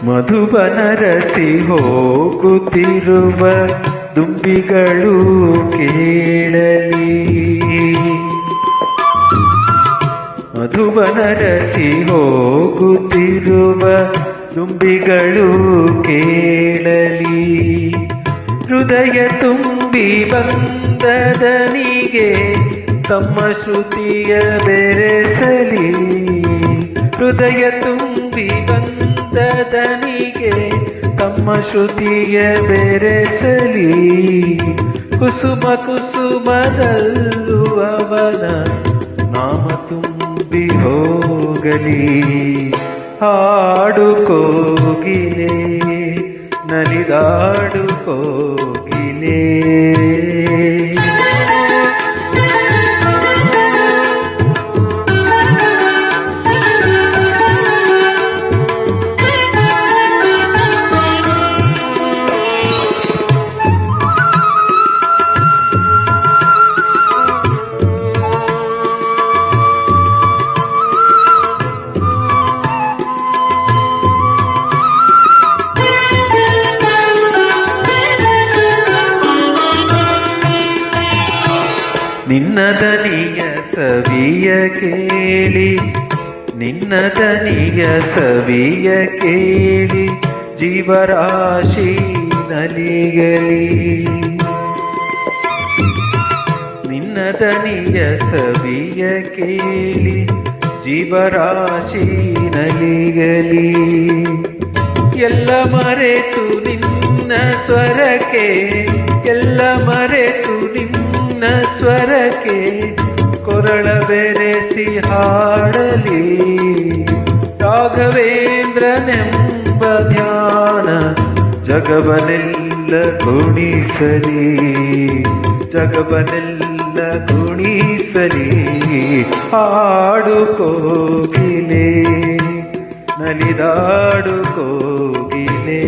ಮಧುಬನರಸಿ ಹೋಗುತ್ತಿರುವ ದುಂಬಿಗಳು ಕೇಳಲಿ. ಮಧುಬನರಸಿ ಹೋಗುತ್ತಿರುವ ದುಂಬಿಗಳು ಕೇಳಲಿ. ಹೃದಯ ತುಂಬಿ ಬಂದದನಿಗೆ ತಮ್ಮ ಶ್ರುತಿಯ ಬೆರೆಸಲಿ. ಹೃದಯ ತುಂಬಿ ಬಂದದನಿಗೆ ತಮ್ಮ ಶ್ರುತಿಯ ಬೆರೆಸಲಿ. ಕುಸುಮ ಕುಸುಮದಲ್ಲೂ ಅವನ ನಾಮ ತುಂಬಿ ಹೋಗಲಿ. ಹಾಡು ಕೋಗಿಲೆ ನಲಿದಾಡು ಕೋಗಿಲೆ. ನಿನ್ನ ದನಿಯ ಸವಿಯ ಕೇಳಿ, ನಿನ್ನ ದನಿಯ ಸವಿಯ ಕೇಳಿ ಜೀವರಾಶಿ ನಲಿಯಲಿ. ನಿನ್ನ ದನಿಯ ಸವಿಯ ಕೇಳಿ ಜೀವರಾಶಿ ನಲಿಯಲಿ. ಎಲ್ಲ ಮರೆತು ನಿನ್ನ ಸ್ವರಕ್ಕೆ, ಎಲ್ಲ ಮರೆತು ನಿನ್ನ ಸ್ವರಕ್ಕೆ ಕೊರಳ ಬೆರೆಸಿ ಹಾಡಲಿ. ರಾಘವೇಂದ್ರನೆಂಬ ಧ್ಯಾನ ಜಗವನೆಲ್ಲ ಗುಣಿಸಲಿ, ಜಗವನೆಲ್ಲ ಗುಣಿಸಲಿ. ಹಾಡು ಕೋಗಿಲೆ ನಲಿದಾಡು ಕೋಗಿಲೆ.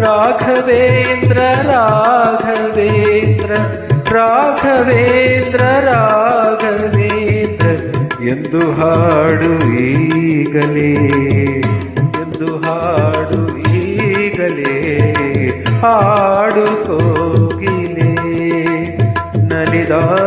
ರಾಘವೇಂದ್ರ ರಾಘವೇಂದ್ರ ರಾಘವೇಂದ್ರ ರಾಘವೇಂದ್ರ ಎಂದು ಹಾಡು ಈಗಲೇ, ಎಂದು ಹಾಡು ಈಗಲೇ. ಹಾಡು ಕೋಗಿಲೆ ನಲಿದಾಡು